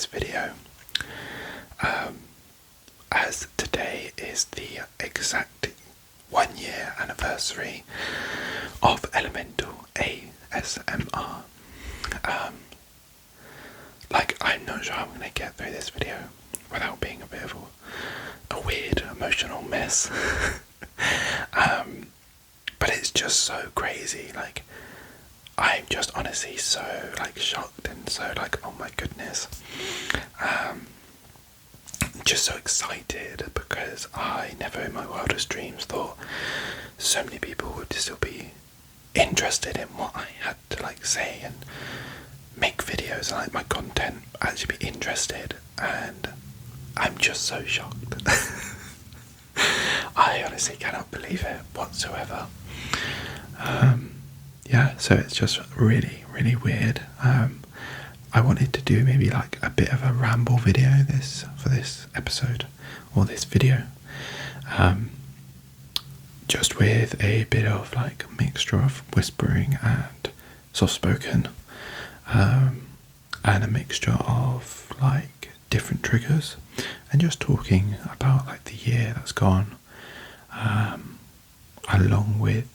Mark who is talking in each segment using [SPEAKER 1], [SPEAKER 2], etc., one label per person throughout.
[SPEAKER 1] this video, as today is the exact 1 year anniversary of Elemental ASMR. I'm not sure how I'm going to get through this video without being a bit of a weird emotional mess. But it's just so crazy. I'm just honestly so shocked and so oh my goodness. Just so excited because I never in my wildest dreams thought so many people would still be interested in what I had to say and make videos and my content, actually be interested, and I'm just so shocked. I honestly cannot believe it whatsoever. Yeah, so it's just really, really weird. I wanted to do maybe a bit of a ramble video for this episode or this video, just with a bit of mixture of whispering and soft spoken, and a mixture of different triggers, and just talking about the year that's gone, along with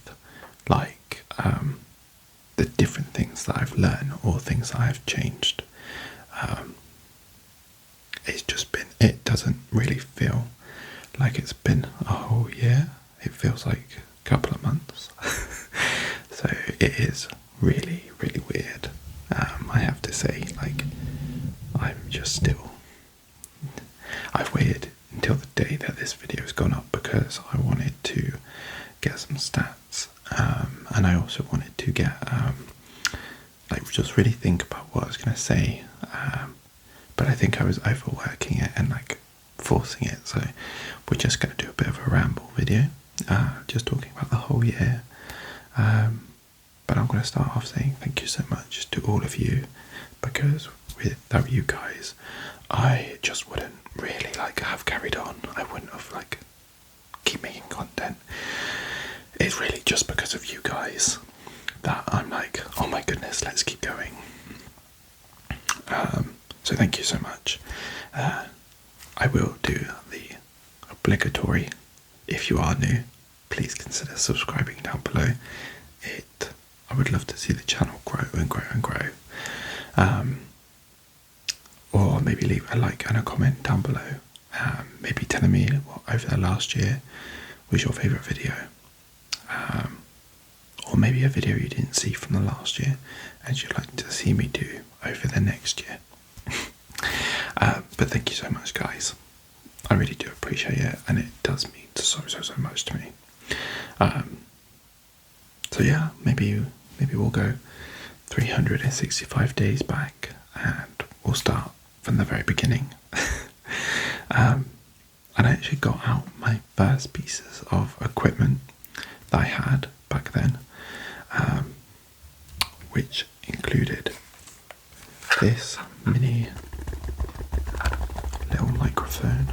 [SPEAKER 1] the different things that I've learned or things that I've changed. It's just been, it doesn't really feel like it's been a whole year. It feels like a couple of months. So it is really, really weird. I have to say, I'm just still, I've waited until the day that this video has gone up because I wanted to get some stats, and I also wanted to get just really think about what I was going to say, but I think I was overworking it and forcing it, so we're just going to do a bit of a ramble video, just talking about the whole year. But I'm going to start off saying thank you so much to all of you, because without you guys I just wouldn't really have carried on. I wouldn't have keep making content. It's really just because of you guys that I'm oh my goodness, let's keep going. So thank you so much. I will do the obligatory, if you are new, please consider subscribing down below. I would love to see the channel grow and grow and grow. Or maybe leave a like and a comment down below, maybe telling me what over the last year was your favourite video, or maybe a video you didn't see from the last year and you'd like to see me do over the next year. But thank you so much, guys. I really do appreciate it, and it does mean so much to me. So yeah, maybe we'll go 365 days back and we'll start from the very beginning. And I actually got out my first pieces of equipment that I had back then, which included this mini little microphone.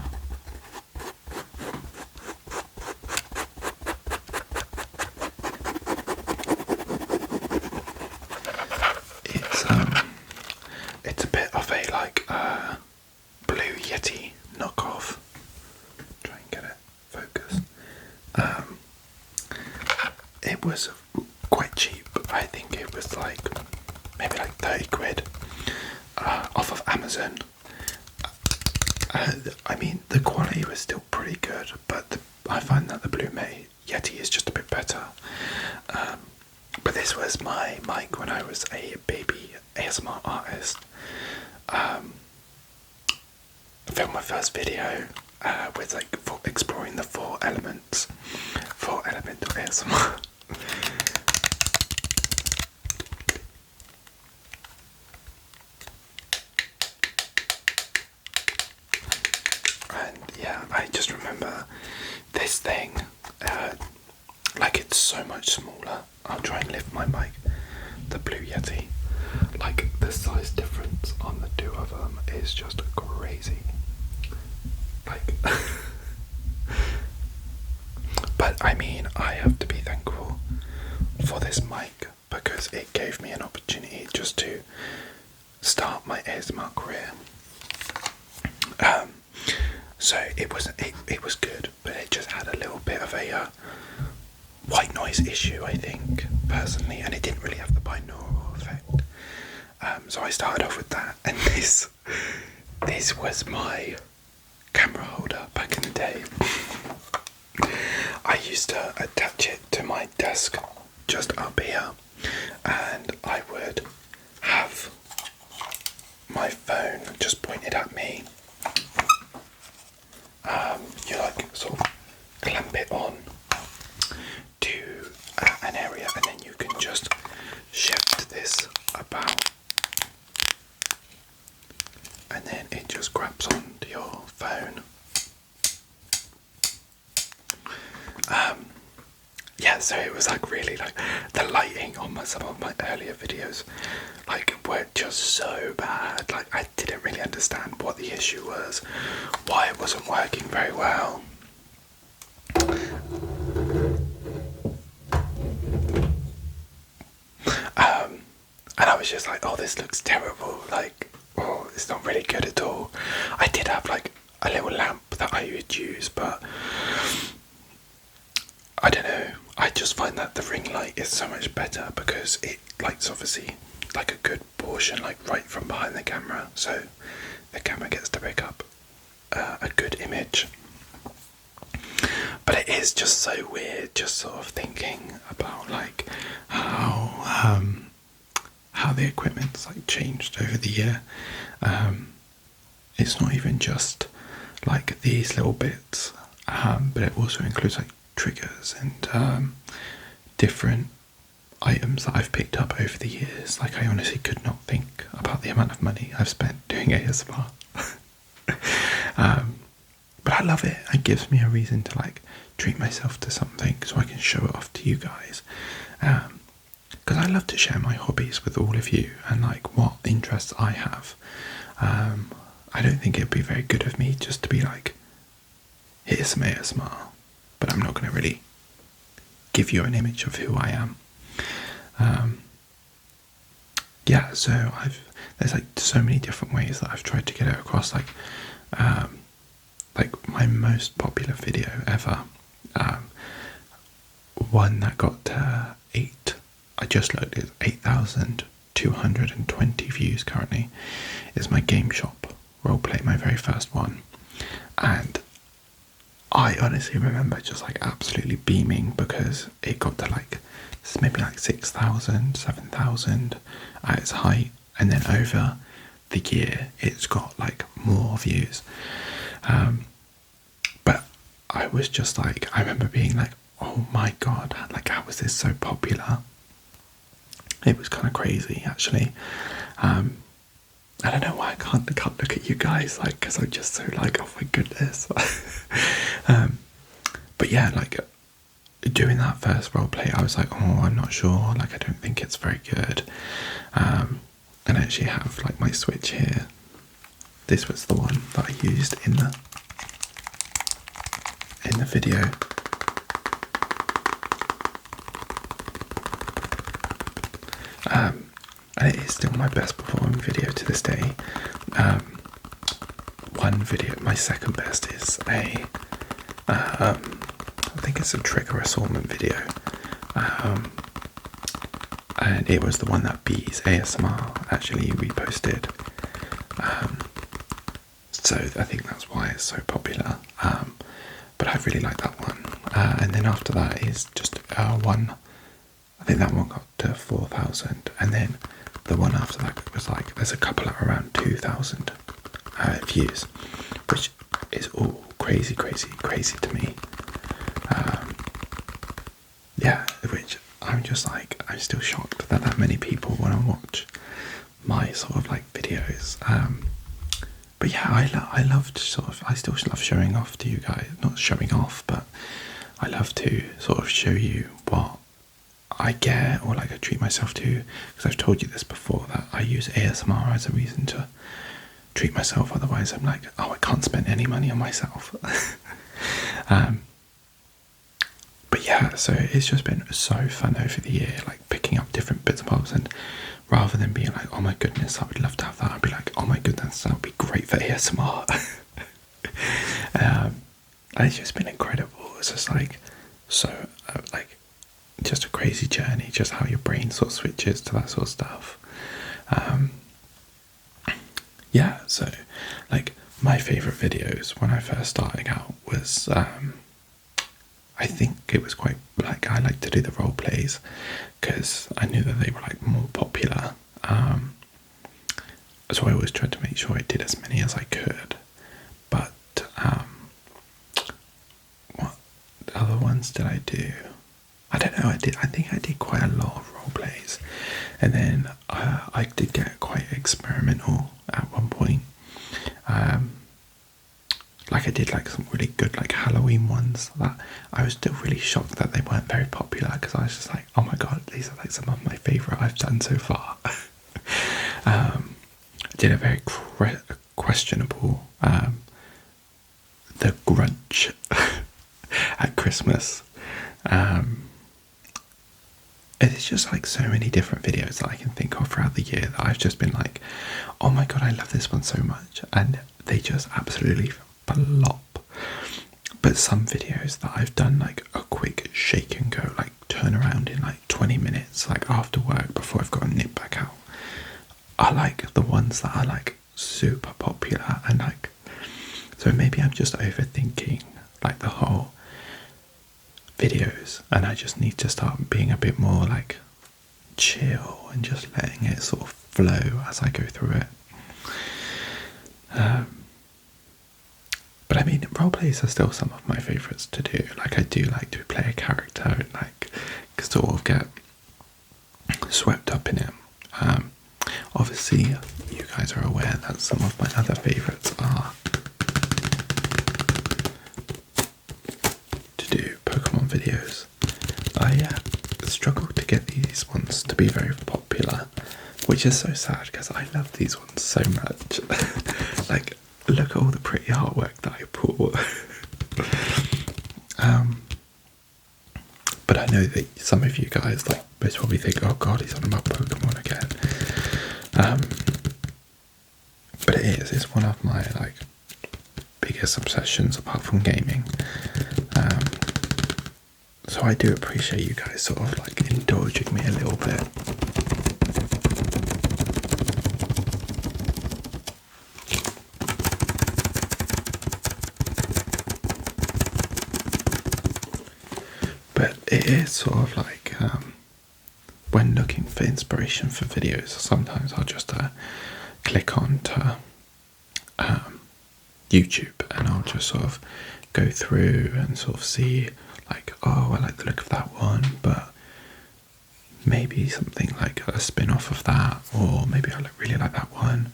[SPEAKER 1] It's a bit of a Blue Yeti knockoff. Try and get it focused. It was quite cheap. I think it was maybe 30 quid off of Amazon. I mean, the quality was still pretty good, but I find that the Blue Yeti is just a bit better. But this was my mic when I was a baby ASMR artist. I filmed my first video with exploring the four elemental ASMR. And yeah, I just remember this thing, it's so much smaller. I'll try and lift my mic. The Blue Yeti, the size difference on the two of them is just crazy. But I mean, I have to be thankful for this mic because it gave me an opportunity just to start my ASMR career. So it was good, but it just had a little bit of a white noise issue, I think, personally, and it didn't really have the binaural effect. So I started off with that, and this was my camera holder back in the day. I used to attach it to my desk just up here, and I would have my phone just pointed at me. You like sort of clamp it on to an area, and then you can just shift this about, and then it just grabs onto your phone. Yeah, so it was like really like the lighting on some of my earlier videos like were just so bad. Like I didn't really understand what the issue was, why it wasn't working very well. And I was just like, oh, this looks terrible. Like, oh, it's not really good at all. I did have like a little lamp that I would use, but I don't know. I just find that the ring light is so much better because it lights obviously like a good portion, like right from behind the camera, so the camera gets to pick up a good image. But it is just so weird, just sort of thinking about like how the equipment's like changed over the year. It's not even just like these little bits, but it also includes like triggers and different items that I've picked up over the years. Like I honestly could not think about the amount of money I've spent doing ASMR. But I love it. It gives me a reason to like treat myself to something so I can show it off to you guys. Because I love to share my hobbies with all of you and like what interests I have. I don't think it'd be very good of me just to be like, here's some ASMR, but I'm not going to really give you an image of who I am. Yeah, so there's like so many different ways that I've tried to get it across. Like my most popular video ever, one that got I just looked, it's 8,220 views currently, is my game shop roleplay, my very first one. And I honestly remember just like absolutely beaming because it got to like maybe like 6,000, 7,000 at its height, and then over the year it's got like more views. But I was just like, I remember being like, oh my god, like how was this so popular? It was kind of crazy actually. I don't know why I can't look at you guys, like, because I'm just so like, oh my goodness. But yeah, like doing that first roleplay, I was like, oh, I'm not sure, like I don't think it's very good. And I actually have like my Switch here. This was the one that I used in the video. And it is still my best performing video to this day. One video, my second best is I think it's a trigger assortment video. And it was the one that Bees ASMR actually reposted. So I think that's why it's so popular. But I really like that one. And then after that is just one. I think that one got to 4,000, and then the one after that was like, there's a couple at around 2,000 views, which is all crazy to me. Yeah, which I'm just like, I'm still shocked that many people want to watch my sort of like videos. But yeah, I love to sort of, I still love showing off to you guys, not showing off, but I love to sort of show you what I get, or like I treat myself to, because I've told you this before, that I use ASMR as a reason to treat myself, otherwise I'm like, oh, I can't spend any money on myself. But yeah, so it's just been so fun over the year, like picking up different bits and bobs, and rather than being like, oh my goodness, I would love to have that, I'd be like, oh my goodness, that would be great for ASMR. And it's just been incredible. It's just like so like just a crazy journey, just how your brain sort of switches to that sort of stuff. Yeah, so like my favourite videos when I first started out was I think it was quite like I like to do the role plays because I knew that they were like more popular. So I always tried to make sure I did as many as I could. But what other ones did I do? I don't know. I think I did quite a lot of role plays, and then I did get quite experimental at one point. Like I did like some really good like Halloween ones that I was still really shocked that they weren't very popular because I was just like, oh my god, these are like some of my favourite I've done so far. I did a very questionable The Grudge at Christmas. It's just like so many different videos that I can think of throughout the year that I've just been like, oh my god, I love this one so much, and they just absolutely flop. But some videos that I've done like a quick shake and go, like turn around in like 20 minutes, like after work before I've got to nip back out, are like the ones that are like super popular. And like, so maybe I'm just overthinking like the whole videos, and I just need to start being a bit more like chill and just letting it sort of flow as I go through it. But I mean, role plays are still some of my favourites to do. Like I do like to play a character and like sort of get swept up in it. Obviously, you guys are aware that some of my other favourites are to do Pokemon videos. I struggle to get these ones to be very popular, which is so sad because I love these ones so much. Like, look at all the pretty artwork that I put. But I know that some of you guys like most probably think, oh god, he's on about Pokemon again. But it's one of my like biggest obsessions apart from gaming. So I do appreciate you guys sort of like indulging me a little bit. But it is sort of like when looking for inspiration for videos, sometimes I'll just click on to YouTube and I'll just sort of go through and sort of see like, oh, I like the look of that one, but maybe something like a spin-off of that, or maybe I really like that one.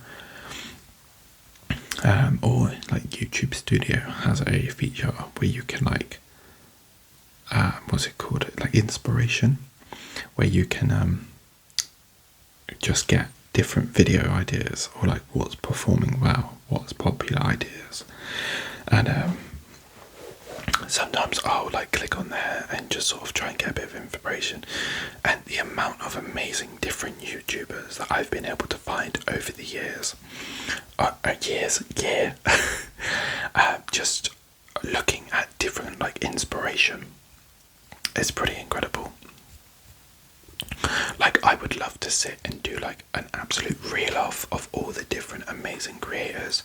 [SPEAKER 1] Or like YouTube Studio has a feature where you can like what's it called, like inspiration, where you can just get different video ideas, or like what's performing well, what's popular ideas. And sometimes I'll like click on there and just sort of try and get a bit of inspiration. And the amount of amazing different YouTubers that I've been able to find over the years, just looking at different like inspiration, it's pretty incredible. Like I would love to sit and do like an absolute reel off of all the different amazing creators.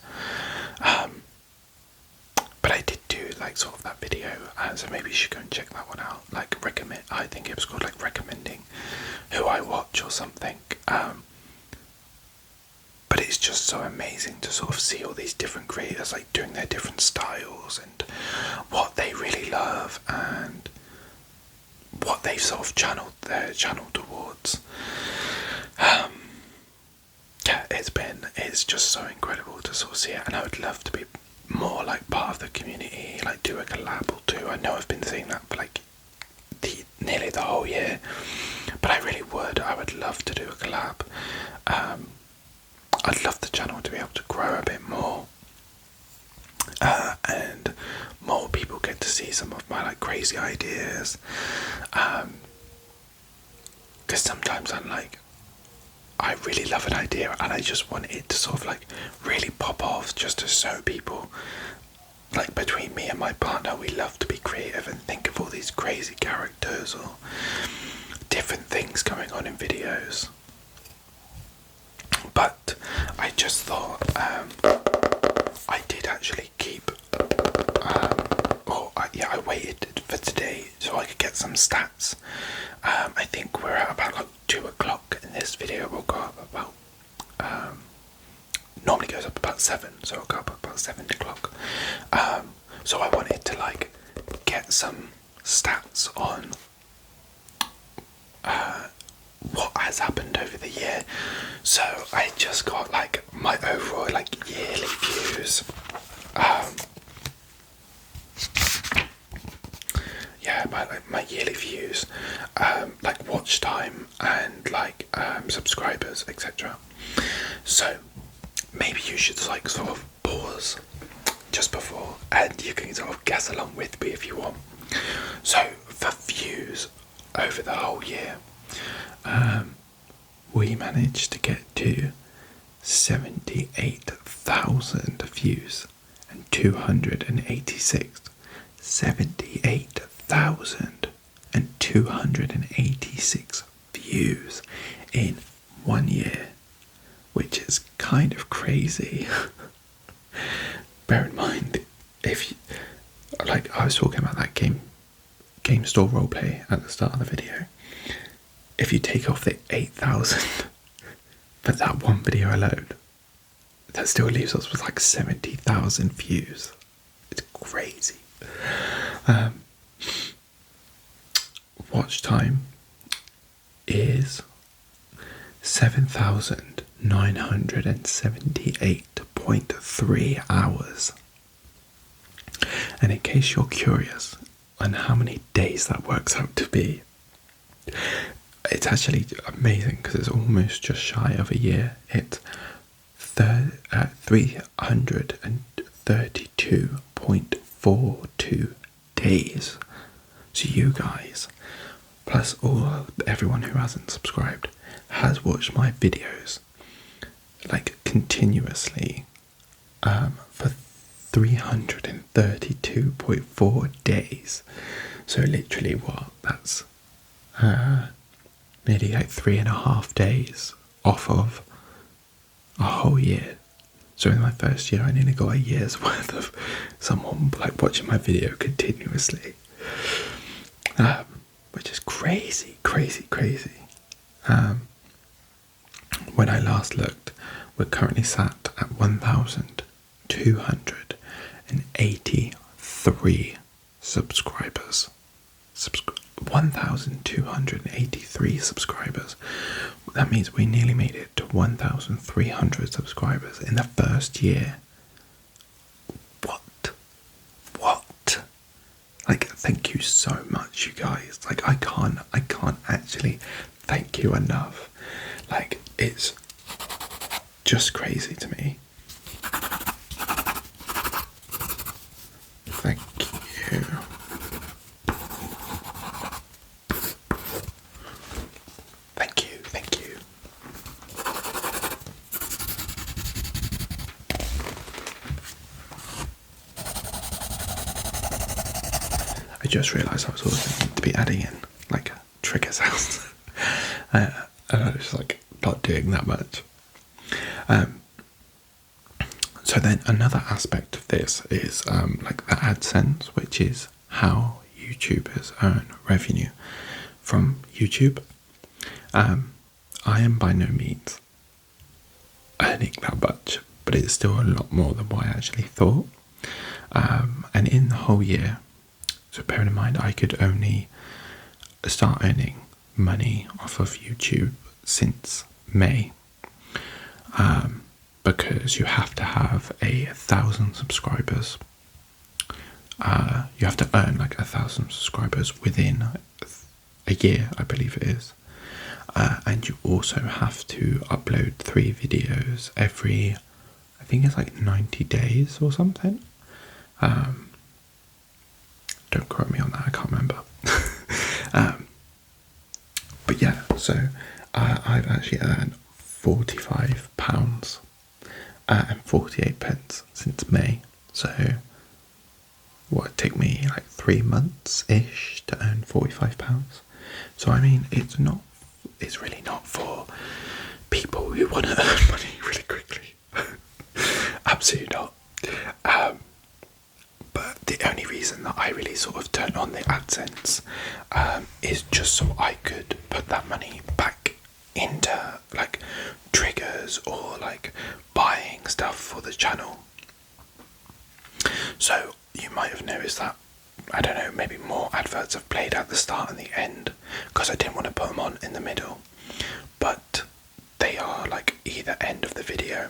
[SPEAKER 1] But I did do like sort of that video, so maybe you should go and check that one out. Like recommend, I think it was called like recommending who I watch or something. But it's just so amazing to sort of see all these different creators like doing their different styles and what they really love and what they've sort of channeled their channel towards. It's just so incredible to sort of see it, and I would love to be more like part of the community, like do a collab or two. I know I've been saying that for like nearly the whole year, but I would love to do a collab. I'd love the channel to be able to grow a bit more, and more people get to see some of my like crazy ideas, because sometimes I'm like, I really love an idea and I just want it to sort of like really pop off, just to show people like between me and my partner, we love to be creative and think of all these crazy characters or different things going on in videos. But I just thought I did actually keep, I waited for today so I could get some stats. I think we're at about like 2 o'clock, and this video will go up about, normally goes up about 7, so it'll go up about 7 o'clock. So I wanted to like get some stats on what has happened over the year. So I just got like my overall like yearly views. My yearly views, like watch time and like subscribers, etc. So maybe you should like sort of pause just before, and you can sort of guess along with me if you want. So for views over the whole year, we managed to get to 78,000 views and 286. 78,286 views in 1 year, which is kind of crazy. Bear in mind, if you, like I was talking about that game store roleplay at the start of the video, if you take off the 8,000 for that one video alone, that still leaves us with like 70,000 views. It's crazy. Watch time is 7,978.3 hours. And in case you're curious on how many days that works out to be, it's actually amazing because it's almost just shy of a year. It's 332.42 days. So you guys, plus everyone who hasn't subscribed, has watched my videos like continuously for 332.4 days. So literally what? That's nearly like 3.5 days off of a whole year. So in my first year, I nearly got a year's worth of someone like watching my video continuously, which is crazy. When I last looked, we're currently sat at 1,283 subscribers. 1,283 subscribers. That means we nearly made it to 1,300 subscribers in the first year. What? Like, thank you so much, you guys. Like, I can't actually thank you enough. Like, it's just crazy to me. Thank you. Thank you. I just realised I was also going to be adding in like trigger sounds. And I was like not doing that much. So then another aspect of this is like the AdSense, which is how YouTubers earn revenue from YouTube. I am by no means earning that much, but it's still a lot more than what I actually thought. And in the whole year, so bearing in mind I could only start earning money off of YouTube since May, because you have to have 1,000 subscribers. You have to earn like 1,000 subscribers within a year, I believe it is. And you also have to upload 3 videos every, I think it's like 90 days or something. Don't quote me on that, I can't remember. But yeah, so I've actually earned £45 and 48 pence since May. So what, take me like 3 months-ish to earn £45. So I mean, it's really not for people who want to earn money really quickly. Absolutely not. But the only reason that I really sort of turned on the AdSense is just so I could put that money back into like triggers or like buying stuff for the channel. So you might have noticed that, I don't know, maybe more adverts have played at the start and the end because I didn't want to put them on in the middle, but they are like either end of the video,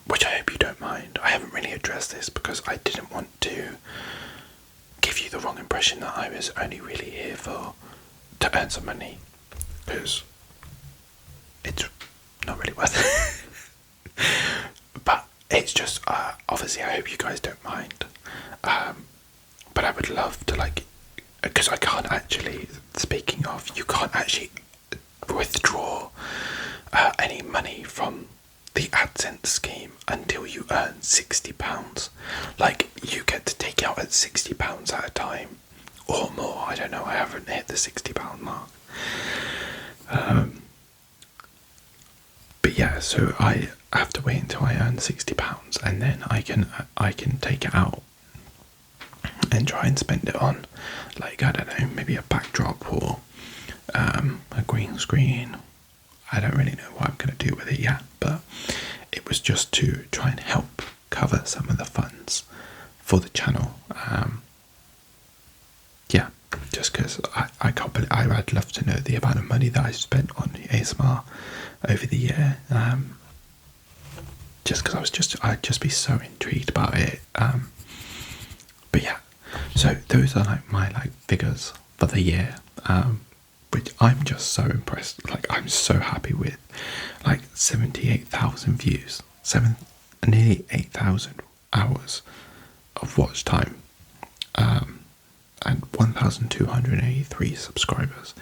[SPEAKER 1] which I hope you don't mind. I haven't really addressed this because I didn't want to give you the wrong impression that I was only really here to earn some money, because it's not really worth it. But it's just, obviously I hope you guys don't mind, but I would love to, like, because I can't actually, speaking of, you can't actually withdraw any money from the AdSense scheme until you earn £60. Like, you get to take out at £60 at a time or more. I don't know, I haven't hit the £60 mark. But yeah, so I have to wait until I earn £60 and then I can take it out and try and spend it on, like, I don't know, maybe a backdrop or a green screen. I don't really know what I'm going to do with it yet, but it was just to try and help cover some of the funds for the channel. Yeah, just because I can't believe, I'd love to know the amount of money that I spent on ASMR over the year. Just because I'd just be so intrigued about it. But yeah, so those are like my figures for the year. Which I'm just so impressed, like I'm so happy with, like 78,000 views, nearly 8,000 hours of watch time, and 1,283 subscribers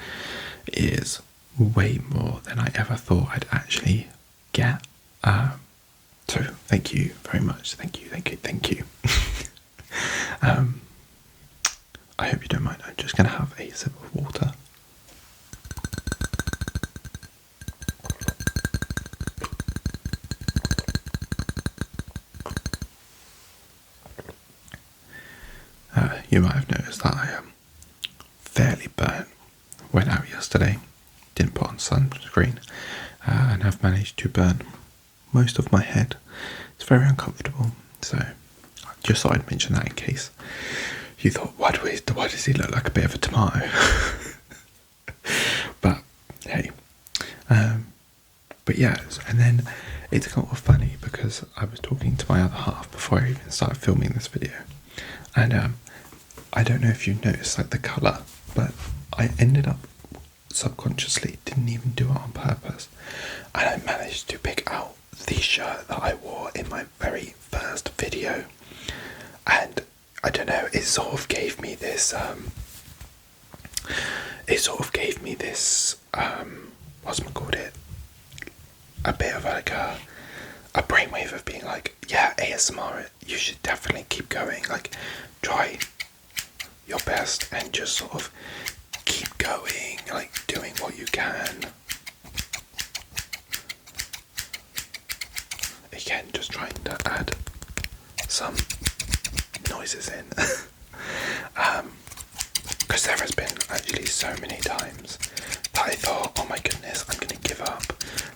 [SPEAKER 1] is way more than I ever thought I'd actually get. So thank you very much, thank you. I hope you don't mind, I'm just going to have a sip of water. You might have noticed that I am fairly burnt. Went out yesterday, didn't put on sunscreen, and have managed to burn most of my head. It's very uncomfortable, so I just thought I'd mention that in case you thought, why does he look like a bit of a tomato? But hey, but yeah, and then it's kind of funny because I was talking to my other half before I even started filming this video, and I don't know if you noticed like the colour, but I ended up subconsciously, didn't even do it on purpose, and I managed to pick out the shirt that I wore in my very first video, and I don't know, it sort of gave me this a bit of like a brainwave of being like, yeah, ASMR, you should definitely keep going, like try your best and just sort of keep going, like doing what you can. Again, just trying to add some noises in. Because there has been actually so many times that I thought, oh my goodness, I'm going to give up.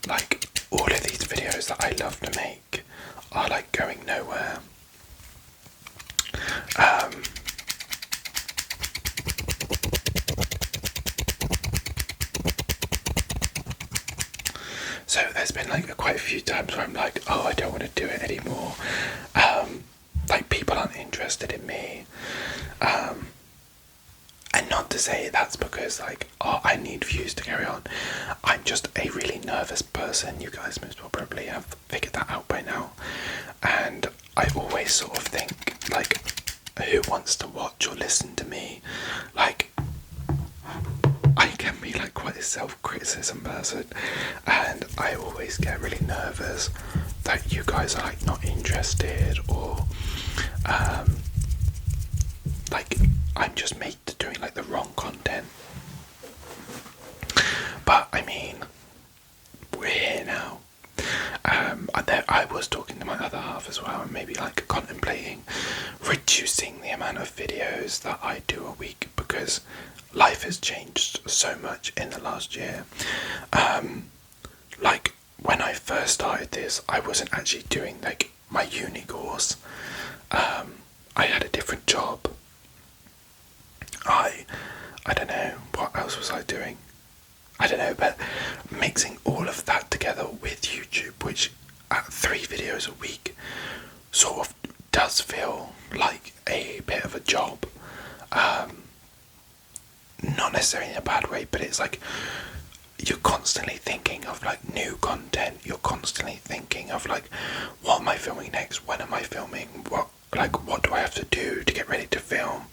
[SPEAKER 1] Like, all of these videos that I love to make are like going nowhere. So there's been like quite a few times where I'm like, oh, I don't want to do it anymore. Like people aren't interested in me. And not to say that's because like, oh, I need views to carry on. I'm just a really nervous person. You guys most probably have figured that out by now. And I always sort of think like, who wants to watch or listen to me? Like, I can be like quite a self-criticism person, and I always get really nervous that you guys are like not interested, or maybe like contemplating reducing the amount of videos that I do a week, because life has changed so much in the last year. Like when I first started this, I wasn't actually doing like my uni course. I had a different job. I don't know, what else was I doing? I don't know, but mixing all of that together with YouTube, which at 3 videos a week sort of does feel like a bit of a job. Not necessarily in a bad way, but it's like you're constantly thinking of like new content. You're constantly thinking of like, what am I filming next? When am I filming? What do I have to do to get ready to film?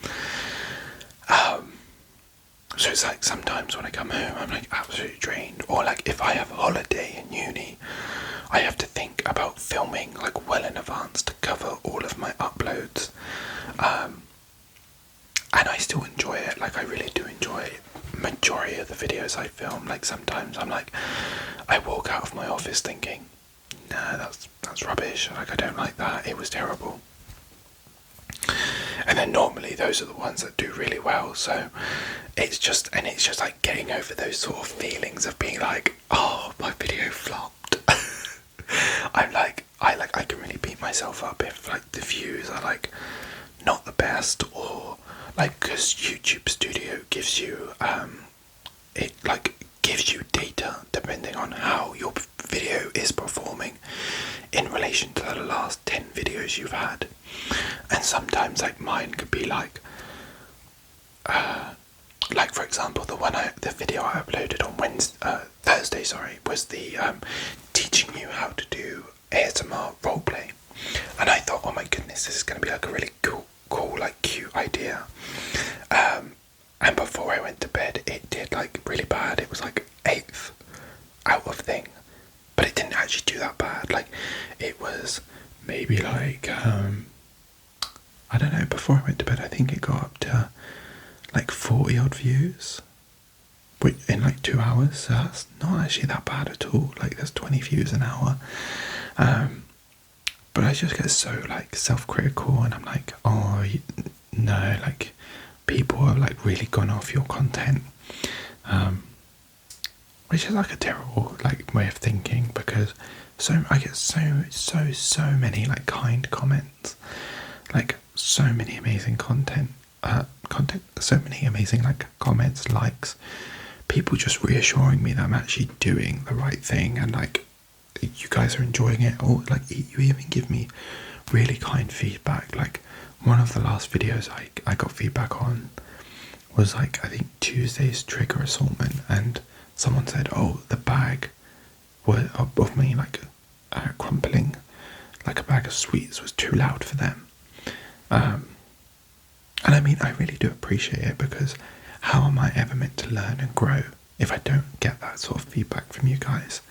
[SPEAKER 1] So it's like sometimes when I come home, I'm like absolutely drained. Or like if I have a holiday in uni, I have to think about filming like well in advance to cover all of my uploads. And I still enjoy it. Like I really do enjoy it. Majority of the videos I film. Like sometimes I'm like, I walk out of my office thinking, nah, that's rubbish. Like I don't like that. It was terrible. And then normally those are the ones that do really well. So it's just like getting over those sort of feelings of being like, oh, my video flopped. I can really beat myself up if like the views are like not the best, or like, because YouTube Studio gives you it like gives you data depending on how your video is performing in relation to the last 10 videos you've had. And sometimes like mine could be like for example, the video I uploaded on Thursday, was the teaching you how to do ASMR roleplay. And I thought, oh my goodness, this is going to be like a really cool, like cute idea. And before I went to bed, it did like really bad. It was like 8th out of thing, but it didn't actually do that bad. Like it was maybe like I don't know. Before I went to bed, I think it got up to like 40 odd views in like 2 hours. So that's not actually that bad at all. Like there's 20 views an hour. But I just get so like self-critical, and I'm like, oh no, like people have like really gone off your content, which is like a terrible like way of thinking, because I get so many like kind comments, like so many amazing content, so many amazing like comments, likes, people just reassuring me that I'm actually doing the right thing, and like you guys are enjoying it, or like you even give me really kind feedback. Like one of the last videos I got feedback on was like, I think Tuesday's trigger assortment, and someone said, oh, the bag of me like crumpling like a bag of sweets was too loud for them. And I mean, I really do appreciate it, because how am I ever meant to learn and grow if I don't get that sort of feedback from you guys?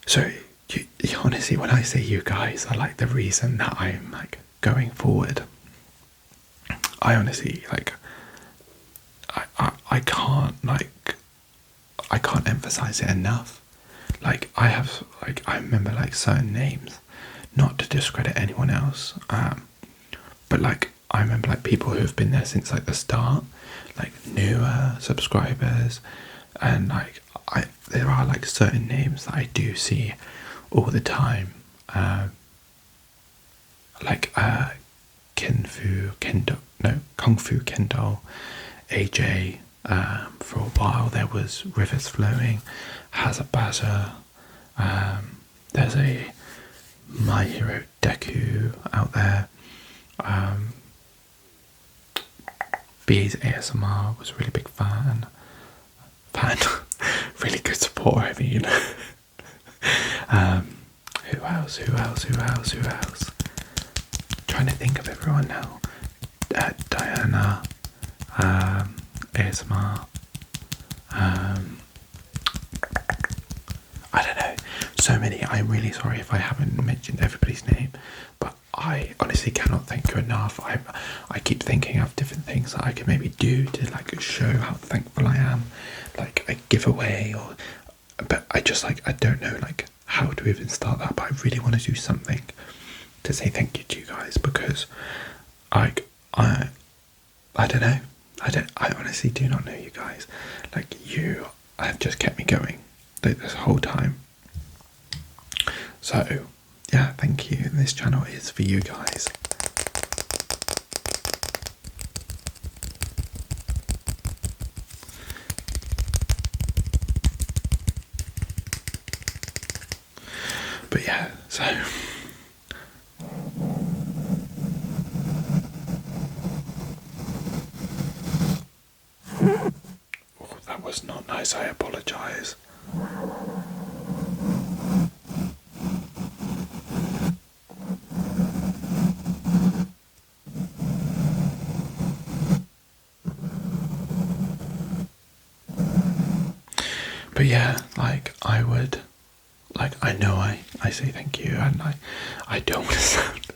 [SPEAKER 1] So you honestly, when I say you guys are like the reason that I'm like going forward, I honestly like I can't emphasize it enough. Like I remember like certain names, not to discredit anyone else, but like I remember like people who have been there since like the start, like newer subscribers, and like there are like certain names that I do see all the time, like Kung Fu Kendo, AJ. For a while there was Rivers Flowing, Hazabaza, there's a My Hero Deku out there, B's ASMR was a really big fan, really good support, I mean. Who else? Trying to think of everyone now. Diana, ASMR, I don't know, so many. I'm really sorry if I haven't mentioned everybody's name, but I honestly cannot thank you enough. I keep thinking of different things that I can maybe do to like show how thankful I am, like a giveaway, but I just like, I don't know like how to even start that, but I really want to do something. to say thank you to you guys, because like I don't know. I honestly do not know you guys. Like, you have just kept me going like this whole time. So yeah, thank you. This channel is for you guys. But yeah, so oh, that was not nice. I apologise. But yeah, like I would, like I know I say thank you, and I don't want to sound,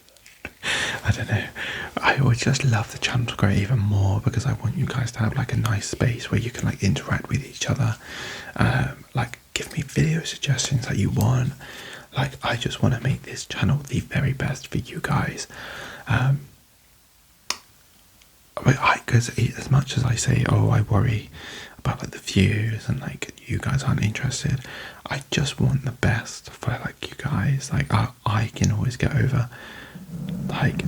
[SPEAKER 1] I don't know, I would just love the channel to grow even more, because I want you guys to have like a nice space where you can like interact with each other, like give me video suggestions that you want. Like, I just want to make this channel the very best for you guys. Because as much as I say, oh, I worry about like the views and like you guys aren't interested, I just want the best for like you guys. Like, I can always get over like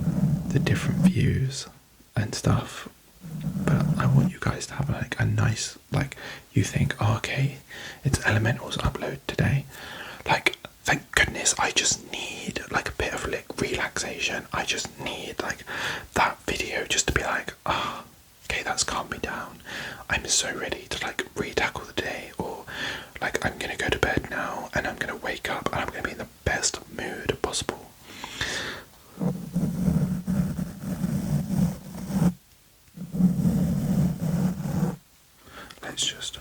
[SPEAKER 1] the different views and stuff, but I want you guys to have like a nice, like, you think, oh, okay, it's Elemental's upload today. Like, thank goodness, I just need like a bit of like relaxation. I just need like that video just to be like, ah, oh, okay, that's calmed me down. I'm so ready to like re-tackle the day, or like I'm gonna go to bed now and I'm gonna wake up and I'm gonna be in the best mood possible. Let's just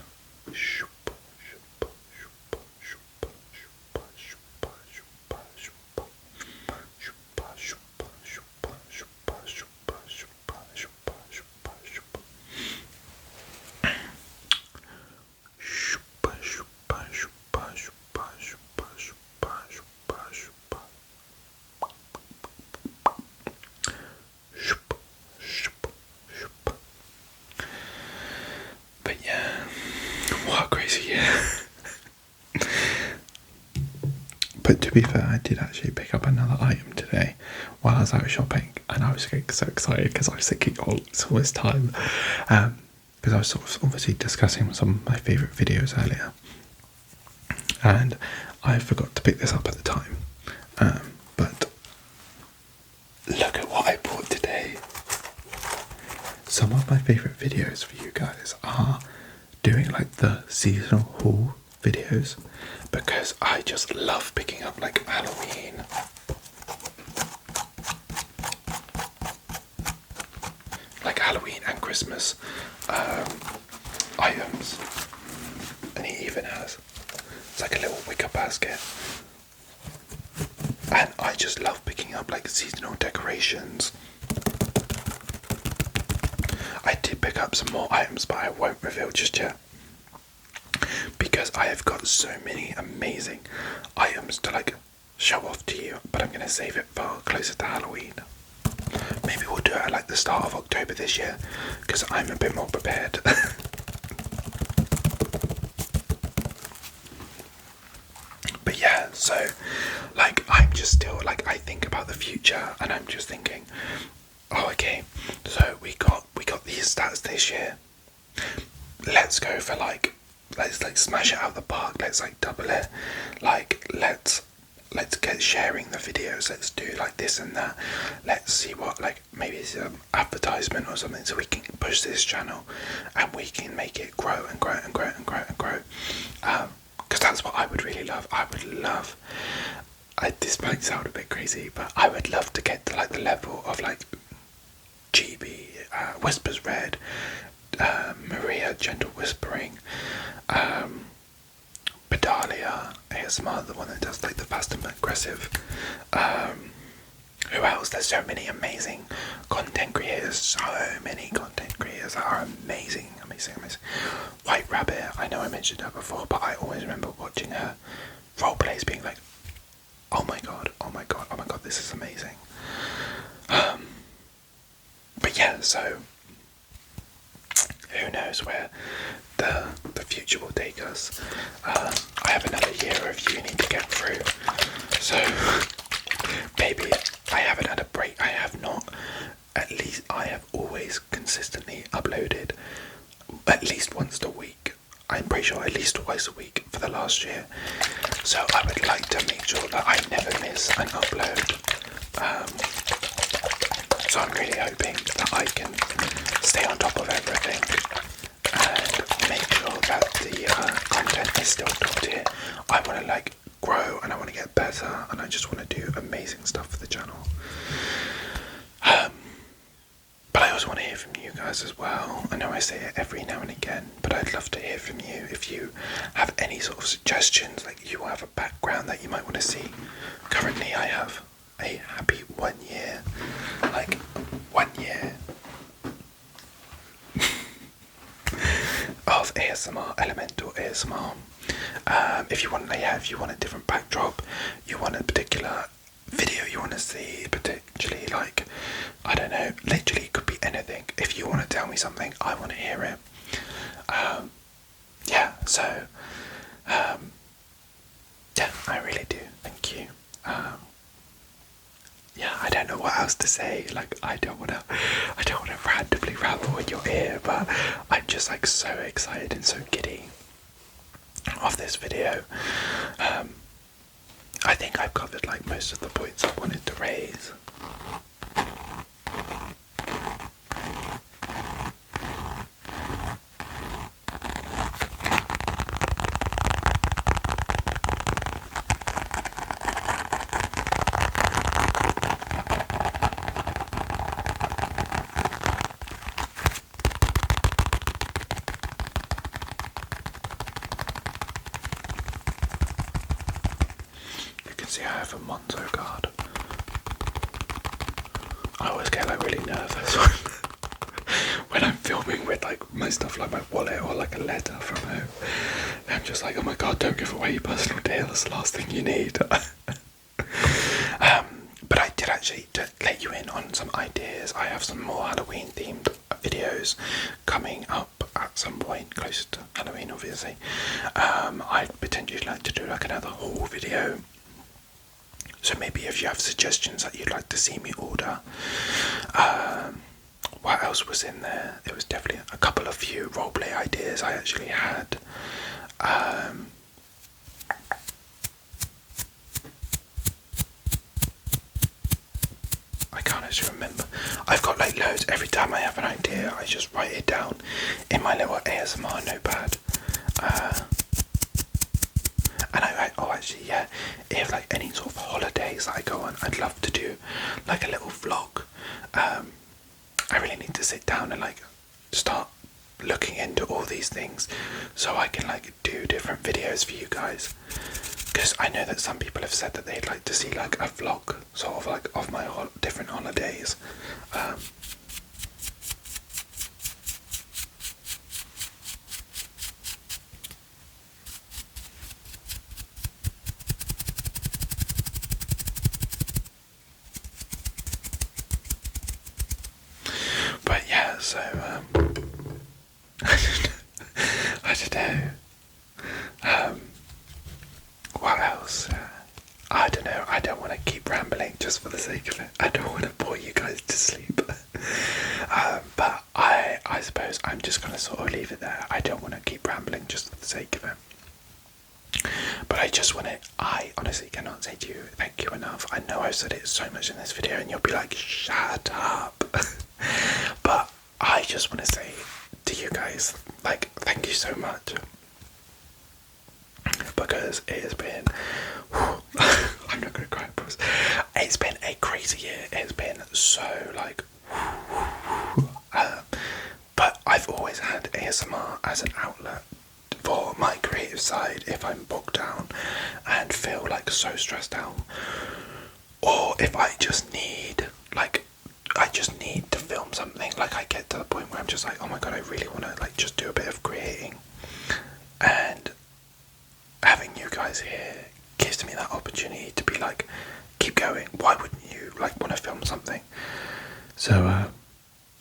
[SPEAKER 1] But yeah, what a crazy year. But to be fair, I did actually pick up another item today while I was out shopping, and I was getting so excited because I was thinking, oh, it's all this time. Because I was sort of obviously discussing some of my favourite videos earlier, and I forgot to pick this up at the time. But look at what I bought today. Some of my favourite videos for you guys are doing like the seasonal haul videos, because I just love picking up like Halloween, and Christmas items, and he even has, it's like a little wicker basket, and I just love picking up like seasonal decorations. I did pick up some more items, but I won't reveal just yet, because I have got so many amazing items to like show off to you, but I'm going to save it for closer to Halloween. Maybe we'll do it at like the start of October this year, because I'm a bit more prepared. But yeah, so like I'm just still like, I think about the future and I'm just thinking, oh, okay, so we got these stats this year. Let's go for like, let's like smash it out of the park. Let's like double it. Like let's get sharing the videos. Let's do like this and that. Let's see what, like, maybe it's an advertisement or something, so we can push this channel and we can make it grow and grow and grow and grow and grow. Because that's what I would really love. I would love. This might sound a bit crazy, but I would love to get to like the level of like GB, Whispers Red, Maria Gentle Whispering, Pedalia ASMR, the one that does like the fast and aggressive. Who else? There's so many amazing content creators. So many content creators that are amazing. White Rabbit, I know I mentioned her before, but I always remember watching her role plays being like oh my god, oh my god, oh my god, this is amazing. But yeah, so who knows where the future will take us. I have another year of uni to get through, so maybe I haven't had a break. I have not. At least I have always consistently uploaded at least once a week. I'm pretty sure at least twice a week for the last year. So I would like to make sure that I never miss an upload. So I'm really hoping that I can stay on top of everything and make sure that the content is still top tier. I want to like grow and I want to get better and I just want to do amazing stuff for the channel. But I also want to hear from you guys as well. I know I say it every now and again, but I'd love to hear from you if you have any sort of suggestions, like you have a background that you might want to see. Currently I have a happy 1 year, like 1 year of ASMR, elemental ASMR. If you want a different backdrop, you want a particular video you want to see, potentially, like, I don't know, literally it could be anything. If you want to tell me something, I want to hear it. Yeah, so yeah, I really do. Thank you. Yeah, I don't know what else to say. Like, I don't want to randomly ramble in your ear, but I'm just like so excited and so giddy of this video. I think I've covered like most of the points I wanted to raise. You can see I have a Monzo card. I always get like really nervous when I'm filming with like my stuff, like my wallet or like a letter from home. I'm just like, oh my god, don't give away your personal data, that's the last thing you need. But I did actually let you in on some ideas. I have some more Halloween themed videos coming up at some point, close to Halloween obviously. I'd potentially like to do like another haul video. So maybe if you have suggestions that you'd like to see me order. What else was in there? There was definitely a couple of few roleplay ideas I actually had. I can't actually remember. I've got like loads. Every time I have an idea, I just write it down in my little ASMR notepad. And actually, yeah, if like any sort of holidays that I go on, I'd love to do like a little vlog. I really need to sit down and like start looking into all these things so I can like do different videos for you guys. Because I know that some people have said that they'd like to see like a vlog sort of like of my different holidays. But yeah, so I don't know. What else? I don't know. I don't want to keep rambling just for the sake of it. I don't want to bore you guys to sleep. But I suppose I'm just going to sort of leave it there. I don't want to keep rambling just for the sake of it. But I honestly cannot say to you thank you enough. I know I've said it so much in this video and you'll be like, shut up. But I just want to say to you guys, like, thank you so much. Because it has been, I'm not going to cry, I promise. It's been a crazy year. It's been so like, but I've always had ASMR as an outlet for my creative side if I'm bogged down and feel like so stressed out, or if I just need to film something. Like I get to the point where I'm just like, oh my god, I really want to like just do a bit of creating, and having you guys here gives me that opportunity to be like, film something. So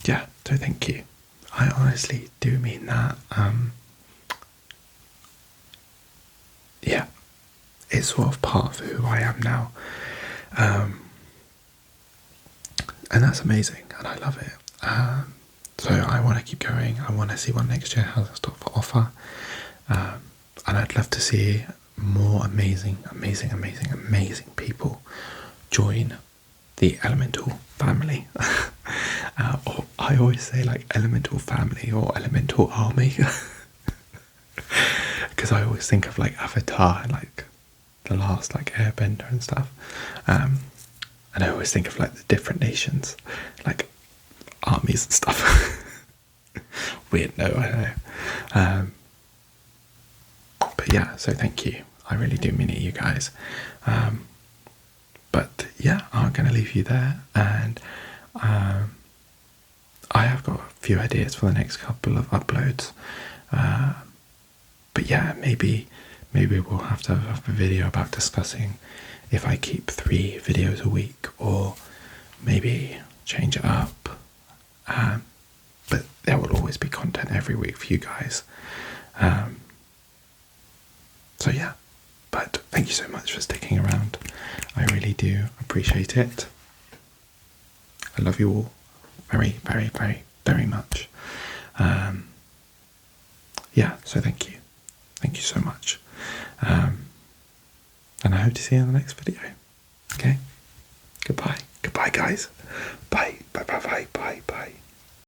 [SPEAKER 1] yeah, so thank you. I honestly do mean that. Yeah, it's sort of part of who I am now. And that's amazing, and I love it. So I want to keep going. I want to see what next year has to offer. And I'd love to see more amazing people join the Elemental family. Or I always say like Elemental family or Elemental army. Because I always think of like Avatar and like the last like Airbender and stuff. And I always think of like the different nations, like armies and stuff. Weird, no, I know. But yeah, so thank you. I really do mean it, you guys. But yeah, I'm going to leave you there. And I have got a few ideas for the next couple of uploads. But yeah, maybe we'll have to have a video about discussing if I keep 3 videos a week or maybe change it up. But there will always be content every week for you guys. So yeah, but thank you so much for sticking around. I really do appreciate it. I love you all very, very, very, very much. Yeah, so thank you. Thank you so much. And I hope to see you in the next video. Okay? Goodbye. Goodbye, guys. Bye. Bye, bye, bye, bye, bye.